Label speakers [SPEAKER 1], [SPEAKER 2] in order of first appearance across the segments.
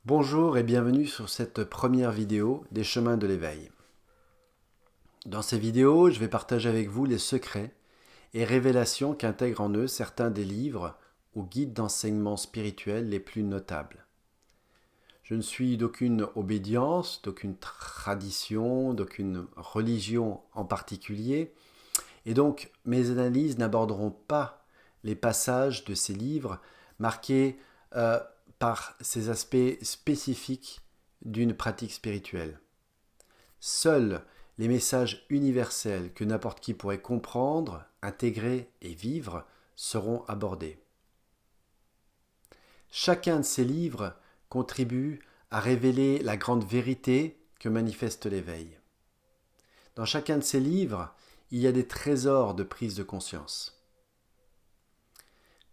[SPEAKER 1] Bonjour et bienvenue sur cette première vidéo des chemins de l'éveil. Dans ces vidéos, je vais partager avec vous les secrets et révélations qu'intègrent en eux certains des livres ou guides d'enseignement spirituel les plus notables. Je ne suis d'aucune obédience, d'aucune tradition, d'aucune religion en particulier, et donc mes analyses n'aborderont pas les passages de ces livres marqués par ces aspects spécifiques d'une pratique spirituelle. Seuls les messages universels que n'importe qui pourrait comprendre, intégrer et vivre seront abordés. Chacun de ces livres contribue à révéler la grande vérité que manifeste l'éveil. Dans chacun de ces livres, il y a des trésors de prise de conscience.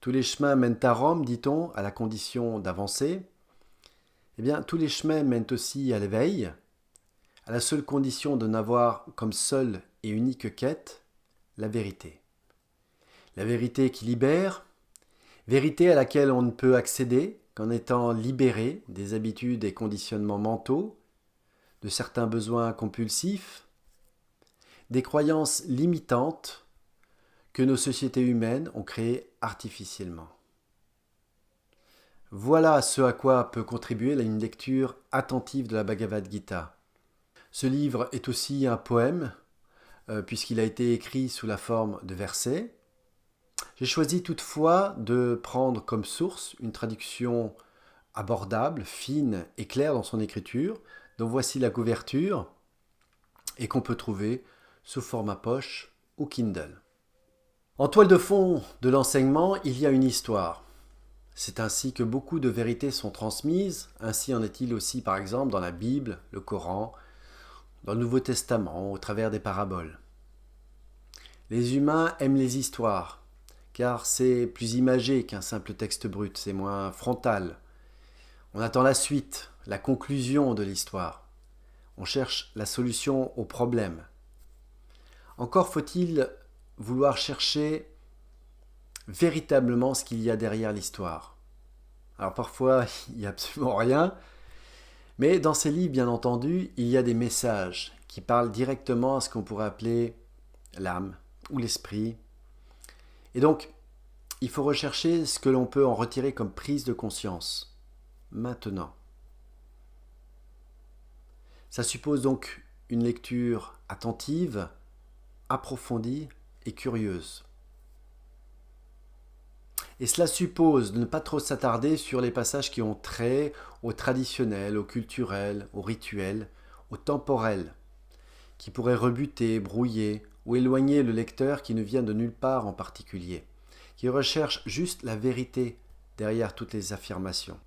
[SPEAKER 1] Tous les chemins mènent à Rome, dit-on, à la condition d'avancer. Eh bien, tous les chemins mènent aussi à l'éveil, à la seule condition de n'avoir comme seule et unique quête la vérité. La vérité qui libère, vérité à laquelle on ne peut accéder qu'en étant libéré des habitudes et conditionnements mentaux, de certains besoins compulsifs, des croyances limitantes que nos sociétés humaines ont créées artificiellement. Voilà ce à quoi peut contribuer une lecture attentive de la Bhagavad Gita. Ce livre est aussi un poème, puisqu'il a été écrit sous la forme de versets. J'ai choisi toutefois de prendre comme source une traduction abordable, fine et claire dans son écriture, dont voici la couverture, et qu'on peut trouver sous format poche ou Kindle. En toile de fond de l'enseignement, il y a une histoire. C'est ainsi que beaucoup de vérités sont transmises, ainsi en est-il aussi par exemple dans la Bible, le Coran, dans le Nouveau Testament, au travers des paraboles. Les humains aiment les histoires, car c'est plus imagé qu'un simple texte brut, c'est moins frontal. On attend la suite, la conclusion de l'histoire. On cherche la solution au problème. Encore faut-il vouloir chercher véritablement ce qu'il y a derrière l'histoire. Alors parfois, il n'y a absolument rien, mais dans ces livres, bien entendu, il y a des messages qui parlent directement à ce qu'on pourrait appeler l'âme ou l'esprit. Et donc, il faut rechercher ce que l'on peut en retirer comme prise de conscience, maintenant. Ça suppose donc une lecture attentive, approfondie et curieuse. Et cela suppose de ne pas trop s'attarder sur les passages qui ont trait au traditionnel, au culturel, au rituel, au temporel, qui pourraient rebuter, brouiller ou éloigner le lecteur qui ne vient de nulle part en particulier, qui recherche juste la vérité derrière toutes les affirmations.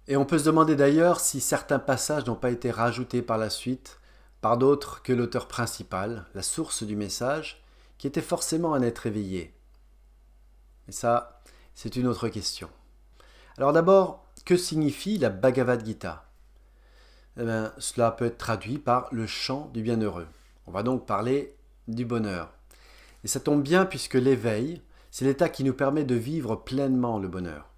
[SPEAKER 1] Et on peut se demander d'ailleurs si certains passages n'ont pas été rajoutés par la suite par d'autres que l'auteur principal, la source du message, qui était forcément un être éveillé. Et ça, c'est une autre question. Alors d'abord, que signifie la Bhagavad Gita ? Eh bien, cela peut être traduit par le chant du bienheureux. On va donc parler du bonheur. Et ça tombe bien puisque l'éveil, c'est l'état qui nous permet de vivre pleinement le bonheur.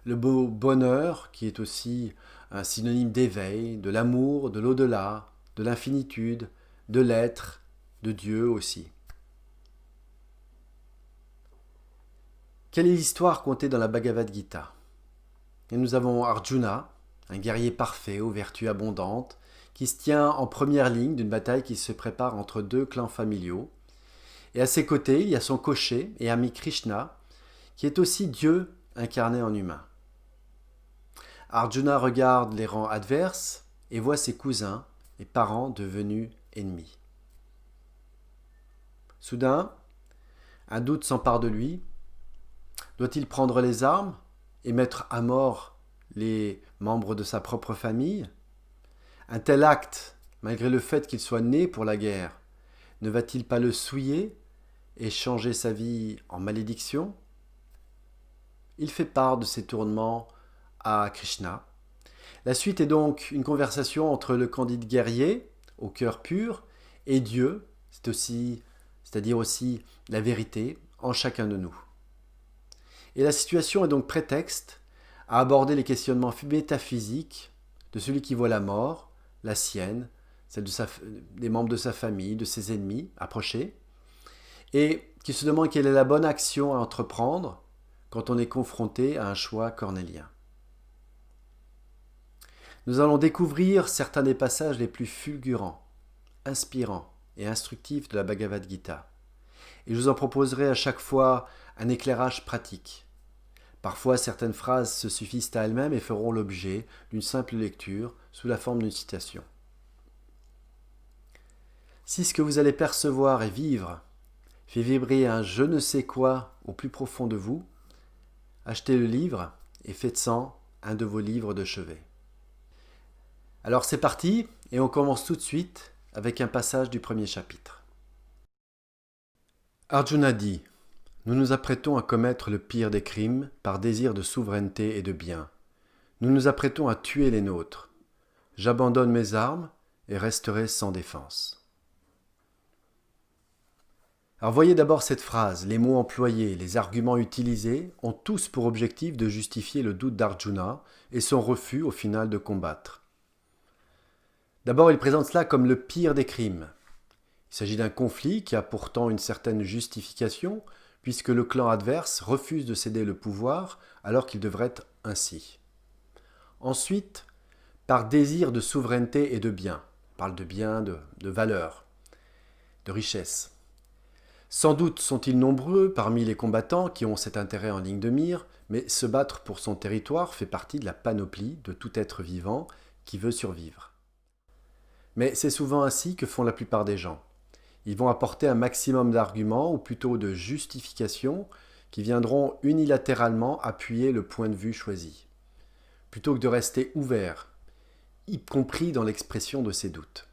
[SPEAKER 1] Le beau bonheur qui est aussi un synonyme d'éveil, de l'amour, de l'au-delà, de l'infinitude, de l'être, de Dieu aussi. Quelle est l'histoire contée dans la Bhagavad Gita ? Et nous avons Arjuna, un guerrier parfait aux vertus abondantes, qui se tient en première ligne d'une bataille qui se prépare entre deux clans familiaux. Et à ses côtés, il y a son cocher et ami Krishna, qui est aussi Dieu incarné en humain. Arjuna regarde les rangs adverses et voit ses cousins et parents devenus ennemis. Soudain, un doute s'empare de lui. Doit-il prendre les armes et mettre à mort les membres de sa propre famille ? Un tel acte, malgré le fait qu'il soit né pour la guerre, ne va-t-il pas le souiller et changer sa vie en malédiction ? Il fait part de ses tourments à Krishna. La suite est donc une conversation entre le candide guerrier, au cœur pur, et Dieu, c'est-à-dire aussi la vérité en chacun de nous. Et la situation est donc prétexte à aborder les questionnements métaphysiques de celui qui voit la mort, la sienne, celle des membres de sa famille, de ses ennemis approcher, et qui se demande quelle est la bonne action à entreprendre quand on est confronté à un choix cornélien. Nous allons découvrir certains des passages les plus fulgurants, inspirants et instructifs de la Bhagavad Gita. Et je vous en proposerai à chaque fois un éclairage pratique. Parfois, certaines phrases se suffisent à elles-mêmes et feront l'objet d'une simple lecture sous la forme d'une citation. Si ce que vous allez percevoir et vivre fait vibrer un je ne sais quoi au plus profond de vous, achetez le livre et faites-en un de vos livres de chevet. Alors c'est parti, et on commence tout de suite avec un passage du premier chapitre. Arjuna dit : nous nous apprêtons à commettre le pire des crimes par désir de souveraineté et de bien. Nous nous apprêtons à tuer les nôtres. J'abandonne mes armes et resterai sans défense. Alors voyez d'abord cette phrase, les mots employés, les arguments utilisés ont tous pour objectif de justifier le doute d'Arjuna et son refus au final de combattre. D'abord, il présente cela comme le pire des crimes. Il s'agit d'un conflit qui a pourtant une certaine justification, puisque le clan adverse refuse de céder le pouvoir alors qu'il devrait être ainsi. Ensuite, par désir de souveraineté et de bien. On parle de bien, de valeur, de richesse. Sans doute sont-ils nombreux parmi les combattants qui ont cet intérêt en ligne de mire, mais se battre pour son territoire fait partie de la panoplie de tout être vivant qui veut survivre. Mais c'est souvent ainsi que font la plupart des gens. Ils vont apporter un maximum d'arguments, ou plutôt de justifications, qui viendront unilatéralement appuyer le point de vue choisi, plutôt que de rester ouverts, y compris dans l'expression de ses doutes.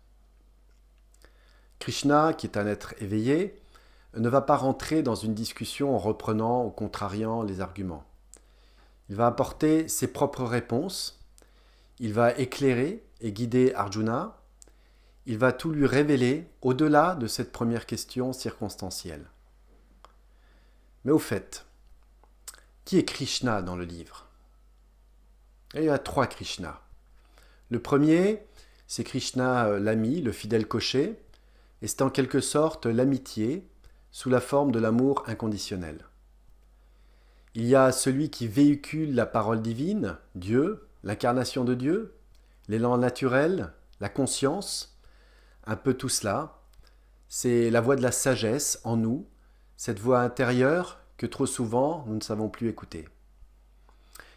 [SPEAKER 1] Krishna, qui est un être éveillé, ne va pas rentrer dans une discussion en reprenant ou contrariant les arguments. Il va apporter ses propres réponses, il va éclairer et guider Arjuna, il va tout lui révéler au-delà de cette première question circonstancielle. Mais au fait, qui est Krishna dans le livre ? Et il y a 3 Krishna. Le premier, c'est Krishna l'ami, le fidèle cocher, et c'est en quelque sorte l'amitié sous la forme de l'amour inconditionnel. Il y a celui qui véhicule la parole divine, Dieu, l'incarnation de Dieu, l'élan naturel, la conscience, un peu tout cela. C'est la voix de la sagesse en nous, cette voix intérieure que trop souvent nous ne savons plus écouter.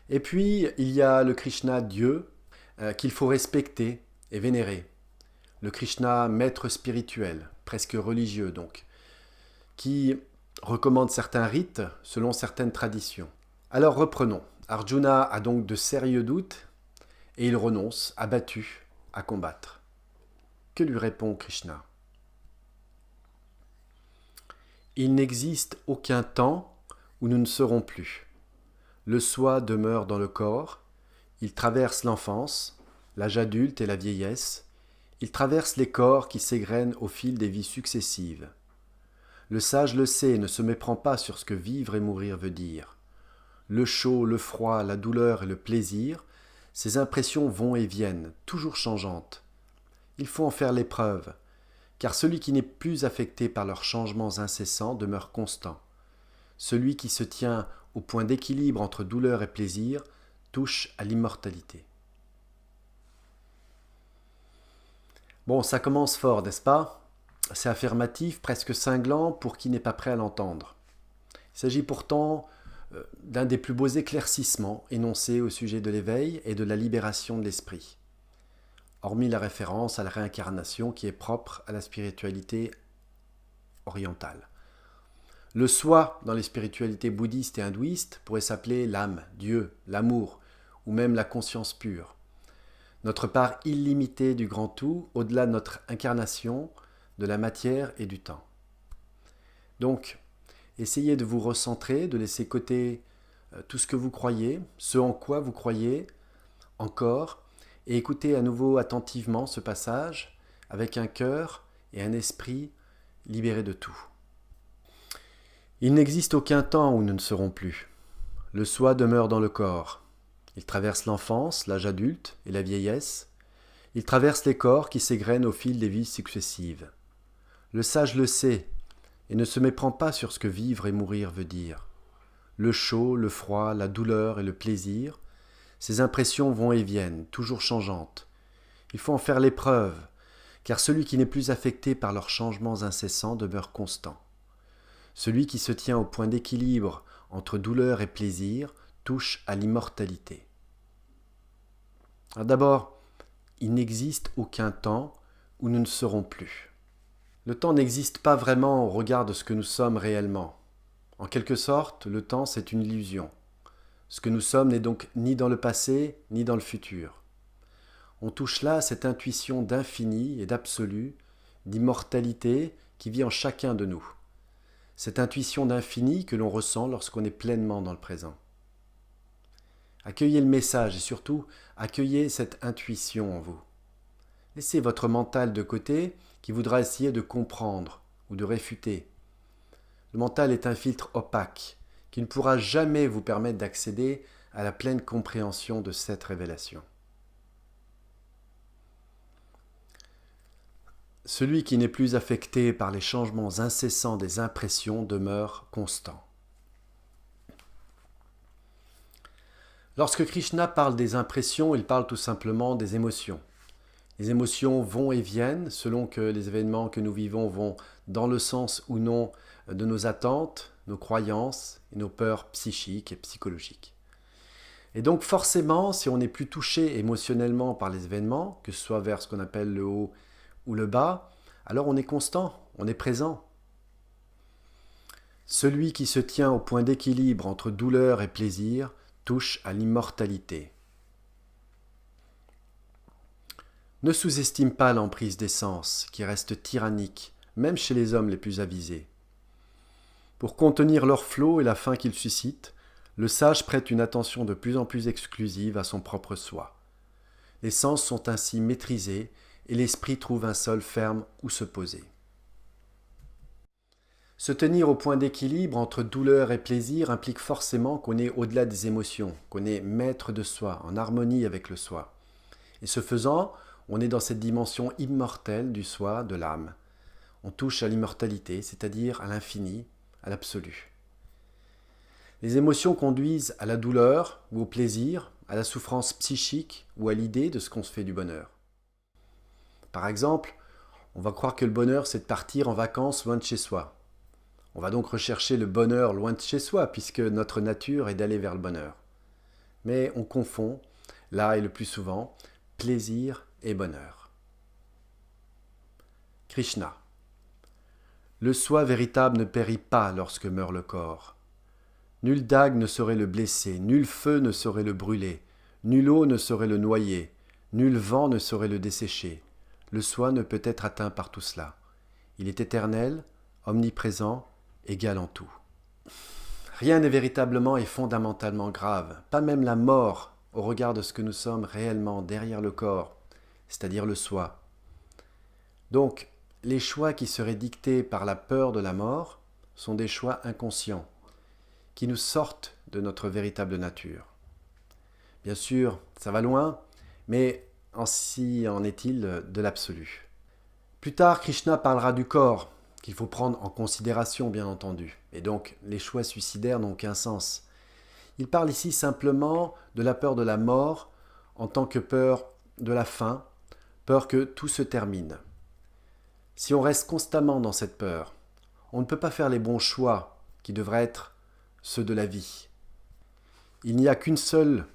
[SPEAKER 1] Et puis, il y a le Krishna Dieu qu'il faut respecter et vénérer. Le Krishna maître spirituel, presque religieux donc, qui recommande certains rites selon certaines traditions. Alors reprenons. Arjuna a donc de sérieux doutes et il renonce, abattu, à combattre. Que lui répond Krishna ? Il n'existe aucun temps où nous ne serons plus. Le soi demeure dans le corps, il traverse l'enfance, l'âge adulte et la vieillesse, il traverse les corps qui s'égrènent au fil des vies successives. Le sage le sait et ne se méprend pas sur ce que vivre et mourir veut dire. Le chaud, le froid, la douleur et le plaisir, ces impressions vont et viennent, toujours changeantes. Il faut en faire l'épreuve, car celui qui n'est plus affecté par leurs changements incessants demeure constant. Celui qui se tient au point d'équilibre entre douleur et plaisir touche à l'immortalité. Bon, ça commence fort, n'est-ce pas ? C'est affirmatif, presque cinglant pour qui n'est pas prêt à l'entendre. Il s'agit pourtant d'un des plus beaux éclaircissements énoncés au sujet de l'éveil et de la libération de l'esprit, hormis la référence à la réincarnation qui est propre à la spiritualité orientale. Le soi dans les spiritualités bouddhistes et hindouistes pourrait s'appeler l'âme, Dieu, l'amour ou même la conscience pure. Notre part illimitée du grand tout au-delà de notre incarnation, de la matière et du temps. Donc, essayez de vous recentrer, de laisser côté tout ce que vous croyez, ce en quoi vous croyez encore, et écoutez à nouveau attentivement ce passage avec un cœur et un esprit libérés de tout. Il n'existe aucun temps où nous ne serons plus. Le soi demeure dans le corps. Il traverse l'enfance, l'âge adulte et la vieillesse. Il traverse les corps qui s'égrènent au fil des vies successives. Le sage le sait et ne se méprend pas sur ce que vivre et mourir veut dire. Le chaud, le froid, la douleur et le plaisir, ces impressions vont et viennent, toujours changeantes. Il faut en faire l'épreuve, car celui qui n'est plus affecté par leurs changements incessants demeure constant. Celui qui se tient au point d'équilibre entre douleur et plaisir touche à l'immortalité. D'abord, il n'existe aucun temps où nous ne serons plus. Le temps n'existe pas vraiment au regard de ce que nous sommes réellement. En quelque sorte, le temps, c'est une illusion. Ce que nous sommes n'est donc ni dans le passé, ni dans le futur. On touche là à cette intuition d'infini et d'absolu, d'immortalité qui vit en chacun de nous. Cette intuition d'infini que l'on ressent lorsqu'on est pleinement dans le présent. Accueillez le message et surtout, accueillez cette intuition en vous. Laissez votre mental de côté qui voudra essayer de comprendre ou de réfuter. Le mental est un filtre opaque qui ne pourra jamais vous permettre d'accéder à la pleine compréhension de cette révélation. Celui qui n'est plus affecté par les changements incessants des impressions demeure constant. Lorsque Krishna parle des impressions, il parle tout simplement des émotions. Les émotions vont et viennent selon que les événements que nous vivons vont dans le sens ou non de nos attentes, nos croyances et nos peurs psychiques et psychologiques. Et donc forcément, si on n'est plus touché émotionnellement par les événements, que ce soit vers ce qu'on appelle le haut ou le bas, alors on est constant, on est présent. Celui qui se tient au point d'équilibre entre douleur et plaisir touche à l'immortalité. Ne sous-estime pas l'emprise des sens, qui reste tyrannique, même chez les hommes les plus avisés. Pour contenir leur flot et la faim qu'ils suscitent, le sage prête une attention de plus en plus exclusive à son propre soi. Les sens sont ainsi maîtrisés et l'esprit trouve un sol ferme où se poser. Se tenir au point d'équilibre entre douleur et plaisir implique forcément qu'on est au-delà des émotions, qu'on est maître de soi, en harmonie avec le soi. Et ce faisant, on est dans cette dimension immortelle du soi, de l'âme. On touche à l'immortalité, c'est-à-dire à l'infini, à l'absolu. Les émotions conduisent à la douleur ou au plaisir, à la souffrance psychique ou à l'idée de ce qu'on se fait du bonheur. Par exemple, on va croire que le bonheur, c'est de partir en vacances loin de chez soi. On va donc rechercher le bonheur loin de chez soi, puisque notre nature est d'aller vers le bonheur. Mais on confond, là et le plus souvent, plaisir et bonheur. Krishna. Le soi véritable ne périt pas lorsque meurt le corps. Nulle dague ne saurait le blesser, nul feu ne saurait le brûler, nulle eau ne saurait le noyer, nul vent ne saurait le dessécher. Le soi ne peut être atteint par tout cela. Il est éternel, omniprésent, égal en tout. Rien n'est véritablement et fondamentalement grave, pas même la mort au regard de ce que nous sommes réellement derrière le corps, c'est-à-dire le soi. Donc, les choix qui seraient dictés par la peur de la mort sont des choix inconscients, qui nous sortent de notre véritable nature. Bien sûr, ça va loin, mais ainsi en est-il de l'absolu. Plus tard, Krishna parlera du corps, qu'il faut prendre en considération, bien entendu. Et donc, les choix suicidaires n'ont qu'un sens. Il parle ici simplement de la peur de la mort en tant que peur de la fin, peur que tout se termine. Si on reste constamment dans cette peur, on ne peut pas faire les bons choix qui devraient être ceux de la vie. Il n'y a qu'une seule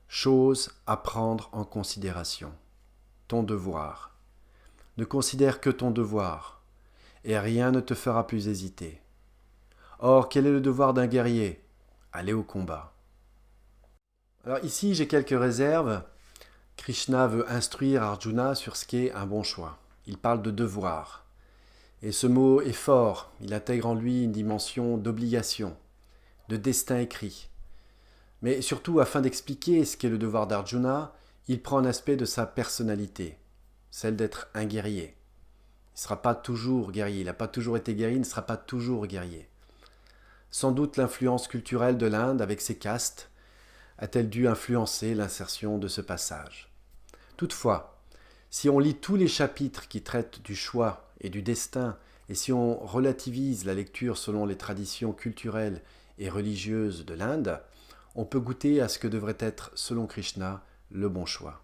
[SPEAKER 1] chose à prendre en considération, ton devoir. Ne considère que ton devoir, et rien ne te fera plus hésiter. Or, quel est le devoir d'un guerrier ? Aller au combat. Alors ici, j'ai quelques réserves. Krishna veut instruire Arjuna sur ce qu'est un bon choix. Il parle de devoir. Et ce mot est fort. Il intègre en lui une dimension d'obligation, de destin écrit. Mais surtout, afin d'expliquer ce qu'est le devoir d'Arjuna, il prend un aspect de sa personnalité, celle d'être un guerrier. Il ne sera pas toujours guerrier, il n'a pas toujours été guerrier, il ne sera pas toujours guerrier. Sans doute l'influence culturelle de l'Inde avec ses castes a-t-elle dû influencer l'insertion de ce passage. Toutefois, si on lit tous les chapitres qui traitent du choix et du destin, et si on relativise la lecture selon les traditions culturelles et religieuses de l'Inde, on peut goûter à ce que devrait être, selon Krishna, le bon choix.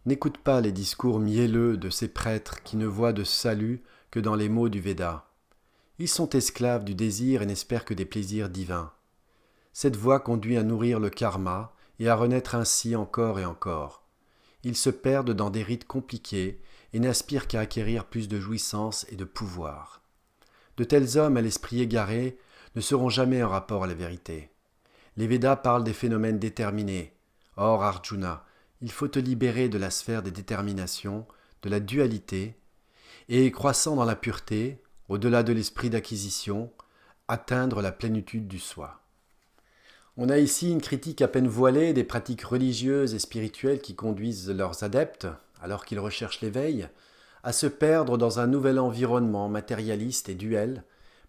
[SPEAKER 1] N'écoute pas les discours mielleux de ces prêtres qui ne voient de salut que dans les mots du Veda. Ils sont esclaves du désir et n'espèrent que des plaisirs divins. Cette voie conduit à nourrir le karma et à renaître ainsi encore et encore. Ils se perdent dans des rites compliqués et n'aspirent qu'à acquérir plus de jouissance et de pouvoir. De tels hommes à l'esprit égaré ne seront jamais en rapport à la vérité. Les Védas parlent des phénomènes déterminés. Or, Arjuna, il faut te libérer de la sphère des déterminations, de la dualité, et, croissant dans la pureté, au-delà de l'esprit d'acquisition, atteindre la plénitude du soi. On a ici une critique à peine voilée des pratiques religieuses et spirituelles qui conduisent leurs adeptes, alors qu'ils recherchent l'éveil, à se perdre dans un nouvel environnement matérialiste et duel,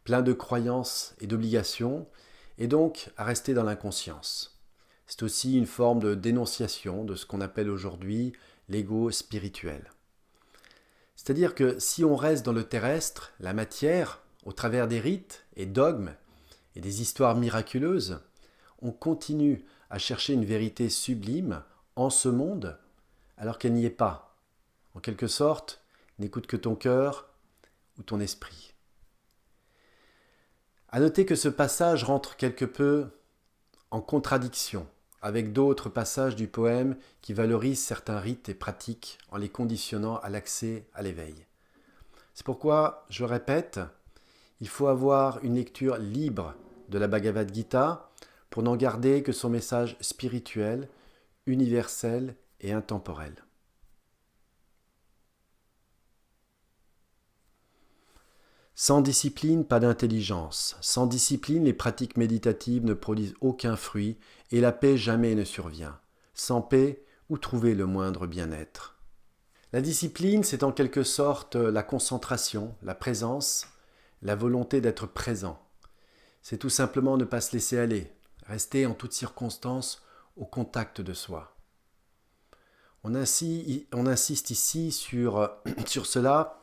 [SPEAKER 1] plein de croyances et d'obligations, et donc à rester dans l'inconscience. C'est aussi une forme de dénonciation de ce qu'on appelle aujourd'hui l'ego spirituel. C'est-à-dire que si on reste dans le terrestre, la matière, au travers des rites et dogmes et des histoires miraculeuses, on continue à chercher une vérité sublime en ce monde, alors qu'elle n'y est pas. En quelque sorte, n'écoute que ton cœur ou ton esprit. À noter que ce passage rentre quelque peu en contradiction avec d'autres passages du poème qui valorisent certains rites et pratiques en les conditionnant à l'accès à l'éveil. C'est pourquoi, je répète, il faut avoir une lecture libre de la Bhagavad Gita pour n'en garder que son message spirituel, universel et intemporel. Sans discipline, pas d'intelligence. Sans discipline, les pratiques méditatives ne produisent aucun fruit et la paix jamais ne survient. Sans paix, où trouver le moindre bien-être? La discipline, c'est en quelque sorte la concentration, la présence, la volonté d'être présent. C'est tout simplement ne pas se laisser aller, rester en toutes circonstances au contact de soi. On insiste ici sur cela.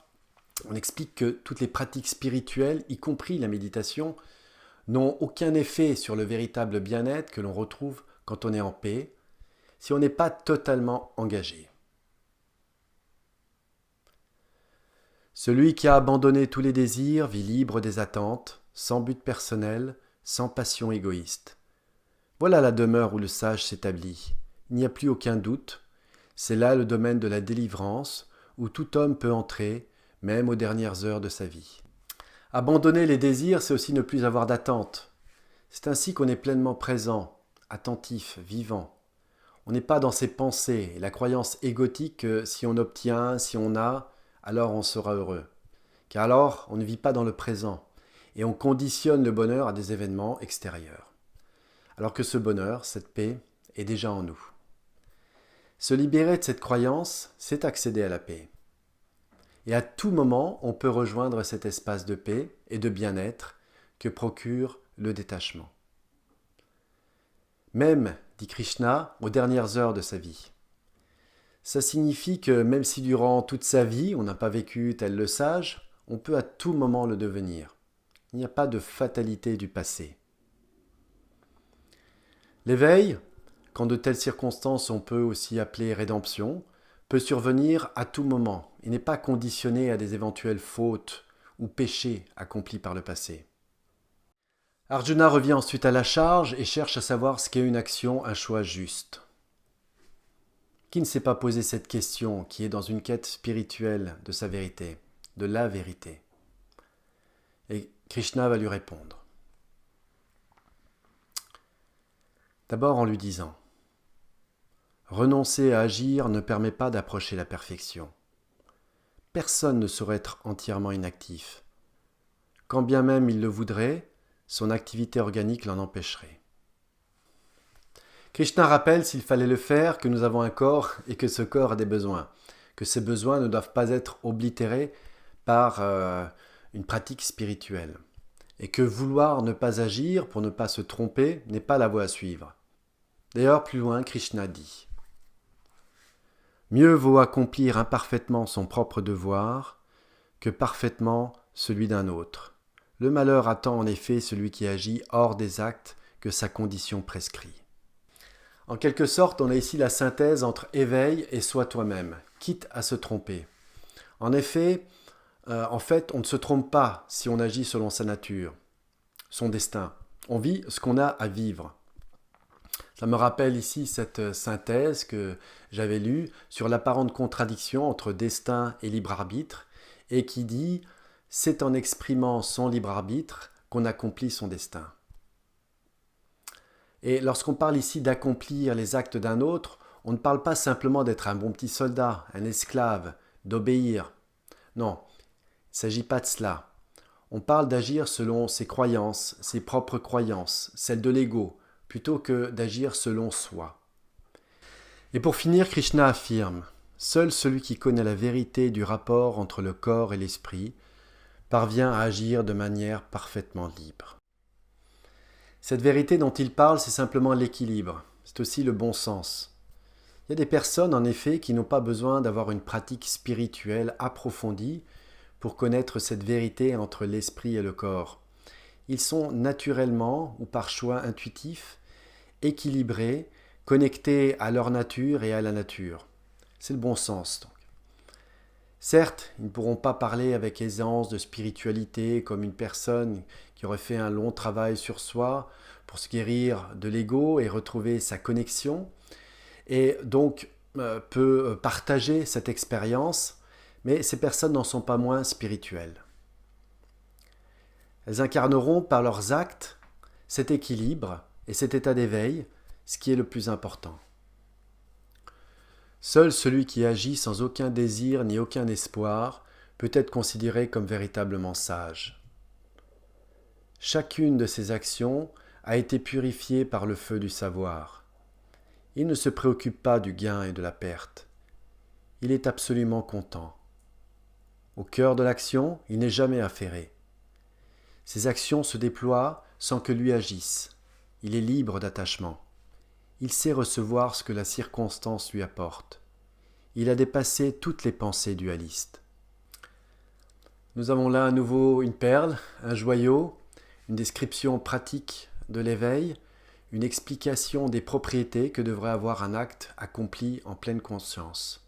[SPEAKER 1] On explique que toutes les pratiques spirituelles, y compris la méditation, n'ont aucun effet sur le véritable bien-être que l'on retrouve quand on est en paix, si on n'est pas totalement engagé. Celui qui a abandonné tous les désirs vit libre des attentes, sans but personnel, sans passion égoïste. Voilà la demeure où le sage s'établit. Il n'y a plus aucun doute. C'est là le domaine de la délivrance, où tout homme peut entrer, même aux dernières heures de sa vie. Abandonner les désirs, c'est aussi ne plus avoir d'attente. C'est ainsi qu'on est pleinement présent, attentif, vivant. On n'est pas dans ses pensées et la croyance égotique que si on obtient, si on a, alors on sera heureux. Car alors, on ne vit pas dans le présent et on conditionne le bonheur à des événements extérieurs. Alors que ce bonheur, cette paix, est déjà en nous. Se libérer de cette croyance, c'est accéder à la paix. Et à tout moment, on peut rejoindre cet espace de paix et de bien-être que procure le détachement. Même, dit Krishna, aux dernières heures de sa vie. Ça signifie que même si durant toute sa vie, on n'a pas vécu tel le sage, on peut à tout moment le devenir. Il n'y a pas de fatalité du passé. L'éveil, quand de telles circonstances on peut aussi appeler rédemption, peut survenir à tout moment et n'est pas conditionné à des éventuelles fautes ou péchés accomplis par le passé. Arjuna revient ensuite à la charge et cherche à savoir ce qu'est une action, un choix juste. Qui ne s'est pas posé cette question, qui est dans une quête spirituelle de sa vérité, de la vérité? Et Krishna va lui répondre. D'abord en lui disant: renoncer à agir ne permet pas d'approcher la perfection. Personne ne saurait être entièrement inactif. Quand bien même il le voudrait, son activité organique l'en empêcherait. Krishna rappelle, s'il fallait le faire, que nous avons un corps et que ce corps a des besoins, que ces besoins ne doivent pas être oblitérés par une pratique spirituelle. et que vouloir ne pas agir pour ne pas se tromper n'est pas la voie à suivre. D'ailleurs, plus loin, Krishna dit « Mieux vaut accomplir imparfaitement son propre devoir que parfaitement celui d'un autre. Le malheur attend en effet celui qui agit hors des actes que sa condition prescrit. » En quelque sorte, on a ici la synthèse entre éveil et sois toi-même, quitte à se tromper. En effet, en fait, on ne se trompe pas si on agit selon sa nature, son destin. On vit ce qu'on a à vivre. Ça me rappelle ici cette synthèse que j'avais lue sur l'apparente contradiction entre destin et libre arbitre, et qui dit « c'est en exprimant son libre arbitre qu'on accomplit son destin ». Et lorsqu'on parle ici d'accomplir les actes d'un autre, on ne parle pas simplement d'être un bon petit soldat, un esclave, d'obéir. Non, il ne s'agit pas de cela. On parle d'agir selon ses croyances, ses propres croyances, celles de l'ego, plutôt que d'agir selon soi. Et pour finir, Krishna affirme « Seul celui qui connaît la vérité du rapport entre le corps et l'esprit parvient à agir de manière parfaitement libre. » Cette vérité dont il parle, c'est simplement l'équilibre, c'est aussi le bon sens. Il y a des personnes, en effet, qui n'ont pas besoin d'avoir une pratique spirituelle approfondie pour connaître cette vérité entre l'esprit et le corps. Ils sont naturellement, ou par choix intuitif, équilibrés, connectés à leur nature et à la nature. C'est le bon sens, donc. Certes, ils ne pourront pas parler avec aisance de spiritualité comme une personne qui aurait fait un long travail sur soi pour se guérir de l'ego et retrouver sa connexion, et donc peut partager cette expérience, mais ces personnes n'en sont pas moins spirituelles. Elles incarneront par leurs actes cet équilibre et cet état d'éveil, ce qui est le plus important. Seul celui qui agit sans aucun désir ni aucun espoir peut être considéré comme véritablement sage. Chacune de ses actions a été purifiée par le feu du savoir. Il ne se préoccupe pas du gain et de la perte. Il est absolument content. Au cœur de l'action, il n'est jamais affairé. Ses actions se déploient sans que lui agisse. Il est libre d'attachement. Il sait recevoir ce que la circonstance lui apporte. Il a dépassé toutes les pensées dualistes. Nous avons là à nouveau une perle, un joyau, une description pratique de l'éveil, une explication des propriétés que devrait avoir un acte accompli en pleine conscience.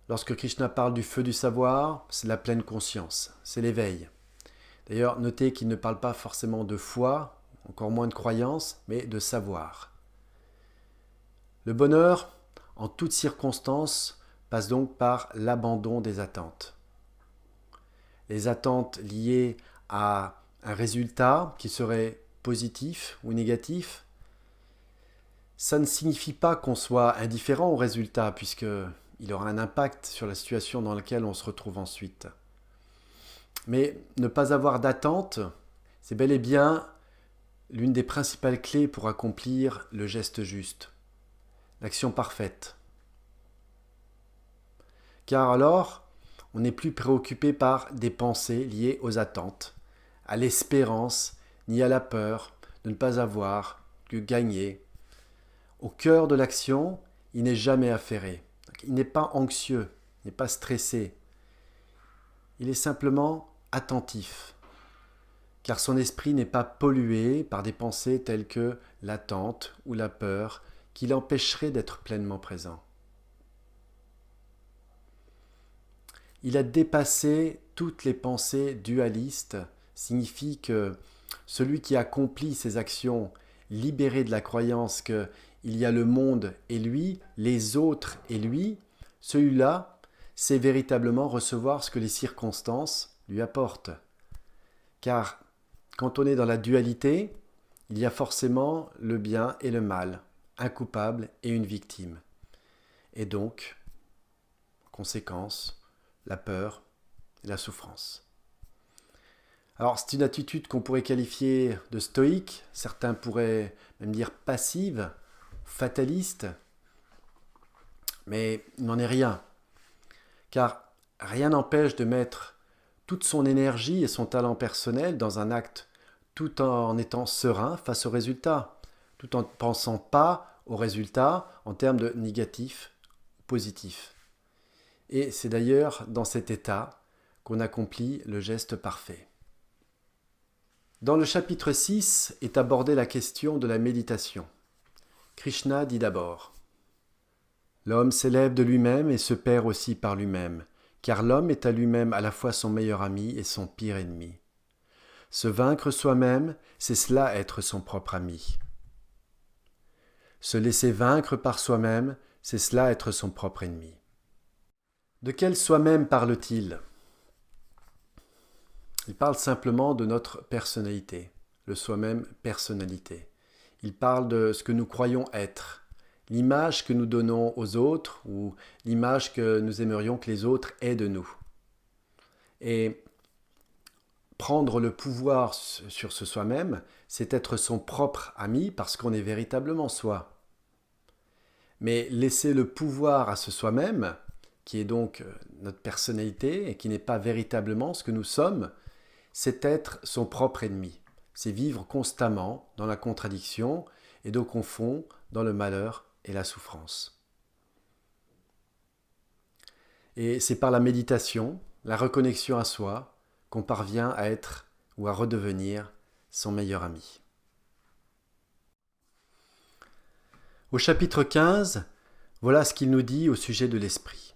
[SPEAKER 1] Lorsque Krishna parle du feu du savoir, c'est la pleine conscience, c'est l'éveil. D'ailleurs, notez qu'il ne parle pas forcément de foi, encore moins de croyance, mais de savoir. Le bonheur, en toutes circonstances, passe donc par l'abandon des attentes. Les attentes liées à un résultat qui serait positif ou négatif, ça ne signifie pas qu'on soit indifférent au résultat, puisqu'il aura un impact sur la situation dans laquelle on se retrouve ensuite. Mais ne pas avoir d'attente, c'est bel et bien l'une des principales clés pour accomplir le geste juste, l'action parfaite. Car alors, on n'est plus préoccupé par des pensées liées aux attentes, à l'espérance, ni à la peur de ne pas avoir, de gagner. Au cœur de l'action, il n'est jamais affairé. Il n'est pas anxieux, il n'est pas stressé. Il est simplement attentif, car son esprit n'est pas pollué par des pensées telles que l'attente ou la peur qui l'empêcheraient d'être pleinement présent. Il a dépassé toutes les pensées dualistes, signifie que celui qui accomplit ses actions libéré de la croyance qu'il y a le monde et lui, les autres et lui, celui-là sait véritablement recevoir ce que les circonstances lui apportent. Car quand on est dans la dualité, il y a forcément le bien et le mal, un coupable et une victime. Et donc, conséquence, la peur et la souffrance. Alors, c'est une attitude qu'on pourrait qualifier de stoïque, certains pourraient même dire passive, fataliste, mais il n'en est rien. Car rien n'empêche de mettre toute son énergie et son talent personnel dans un acte tout en étant serein face au résultat, tout en ne pensant pas au résultat en termes de négatif, positif. Et c'est d'ailleurs dans cet état qu'on accomplit le geste parfait. Dans le chapitre 6 est abordée la question de la méditation. Krishna dit d'abord « L'homme s'élève de lui-même et se perd aussi par lui-même, car l'homme est à lui-même à la fois son meilleur ami et son pire ennemi. Se vaincre soi-même, c'est cela être son propre ami. Se laisser vaincre par soi-même, c'est cela être son propre ennemi. » De quel soi-même parle-t-il ? Il parle simplement de notre personnalité, le soi-même personnalité. Il parle de ce que nous croyons être, l'image que nous donnons aux autres ou l'image que nous aimerions que les autres aient de nous. Et prendre le pouvoir sur ce soi-même, c'est être son propre ami parce qu'on est véritablement soi. Mais laisser le pouvoir à ce soi-même, qui est donc notre personnalité et qui n'est pas véritablement ce que nous sommes, c'est être son propre ennemi. C'est vivre constamment dans la contradiction et donc au fond dans le malheur et la souffrance. Et c'est par la méditation, la reconnexion à soi, qu'on parvient à être ou à redevenir son meilleur ami. Au chapitre 15, voilà ce qu'il nous dit au sujet de l'esprit.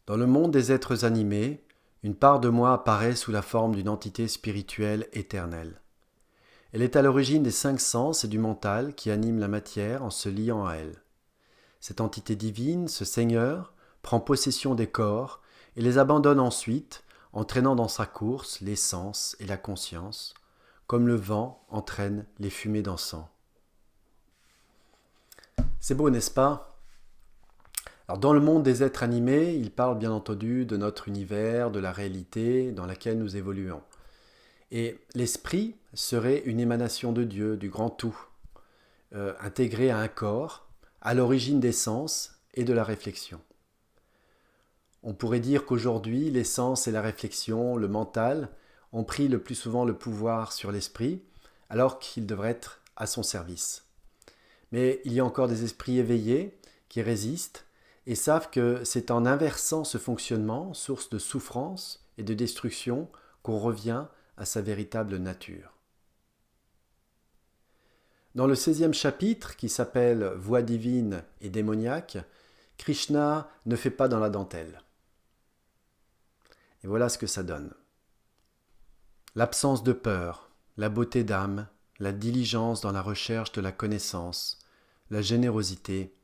[SPEAKER 1] Dans le monde des êtres animés, une part de moi apparaît sous la forme d'une entité spirituelle éternelle. Elle est à l'origine des 5 sens et du mental qui animent la matière en se liant à elle. Cette entité divine, ce Seigneur, prend possession des corps et les abandonne ensuite, entraînant dans sa course les sens et la conscience, comme le vent entraîne les fumées d'encens. C'est beau, n'est-ce pas ? Alors, dans le monde des êtres animés, il parle bien entendu de notre univers, de la réalité dans laquelle nous évoluons. Et l'esprit serait une émanation de Dieu, du grand tout, intégré à un corps, à l'origine des sens et de la réflexion. On pourrait dire qu'aujourd'hui, les sens et la réflexion, le mental, ont pris le plus souvent le pouvoir sur l'esprit, alors qu'il devrait être à son service. Mais il y a encore des esprits éveillés qui résistent et savent que c'est en inversant ce fonctionnement, source de souffrance et de destruction, qu'on revient à sa véritable nature. Dans le 16e chapitre, qui s'appelle « Voix divine et démoniaque », Krishna ne fait pas dans la dentelle. Et voilà ce que ça donne. L'absence de peur, la beauté d'âme, la diligence dans la recherche de la connaissance, la générosité,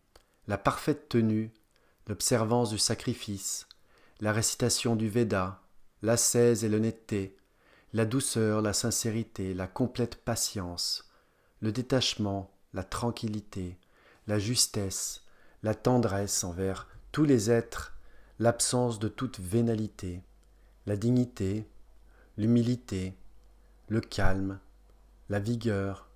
[SPEAKER 1] la parfaite tenue, l'observance du sacrifice, la récitation du Veda, l'ascèse et l'honnêteté, la douceur, la sincérité, la complète patience, le détachement, la tranquillité, la justesse, la tendresse envers tous les êtres, l'absence de toute vénalité, la dignité, l'humilité, le calme, la vigueur,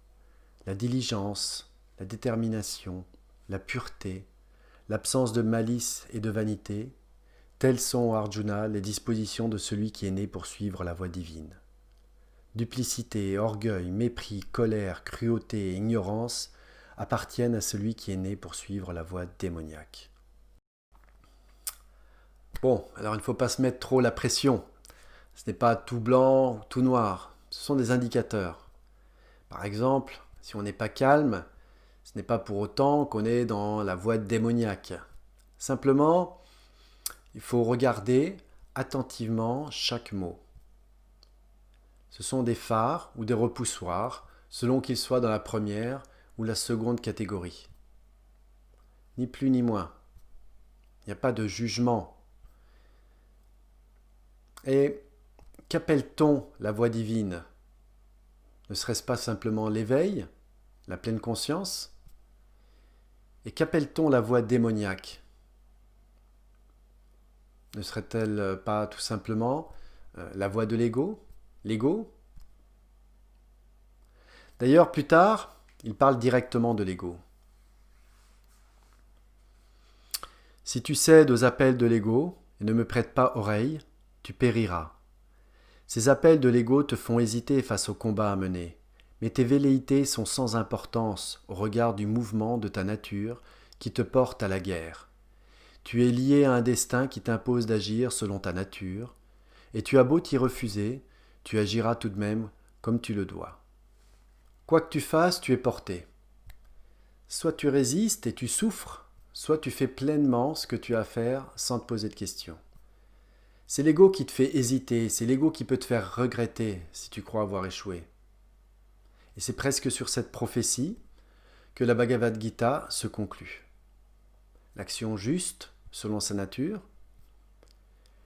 [SPEAKER 1] la diligence, la détermination, la pureté, l'absence de malice et de vanité, telles sont, Arjuna, les dispositions de celui qui est né pour suivre la voie divine. Duplicité, orgueil, mépris, colère, cruauté et ignorance appartiennent à celui qui est né pour suivre la voie démoniaque. Bon, alors il ne faut pas se mettre trop la pression. Ce n'est pas tout blanc ou tout noir. Ce sont des indicateurs. Par exemple, si on n'est pas calme, ce n'est pas pour autant qu'on est dans la voie démoniaque. Simplement, il faut regarder attentivement chaque mot. Ce sont des phares ou des repoussoirs, selon qu'ils soient dans la première ou la seconde catégorie. Ni plus ni moins. Il n'y a pas de jugement. Et qu'appelle-t-on la voie divine ? Ne serait-ce pas simplement l'éveil, la pleine conscience ? Et qu'appelle-t-on la voie démoniaque ? Ne serait-elle pas tout simplement la voie de l'ego ? L'ego ? D'ailleurs, plus tard, il parle directement de l'ego. Si tu cèdes aux appels de l'ego et ne me prêtes pas oreille, tu périras. Ces appels de l'ego te font hésiter face au combat à mener, mais tes velléités sont sans importance au regard du mouvement de ta nature qui te porte à la guerre. Tu es lié à un destin qui t'impose d'agir selon ta nature, et tu as beau t'y refuser, tu agiras tout de même comme tu le dois. Quoi que tu fasses, tu es porté. Soit tu résistes et tu souffres, soit tu fais pleinement ce que tu as à faire sans te poser de questions. C'est l'ego qui te fait hésiter, c'est l'ego qui peut te faire regretter si tu crois avoir échoué. Et c'est presque sur cette prophétie que la Bhagavad Gita se conclut. L'action juste, selon sa nature,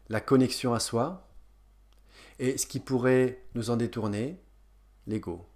[SPEAKER 1] la connexion à soi, et ce qui pourrait nous en détourner, l'ego.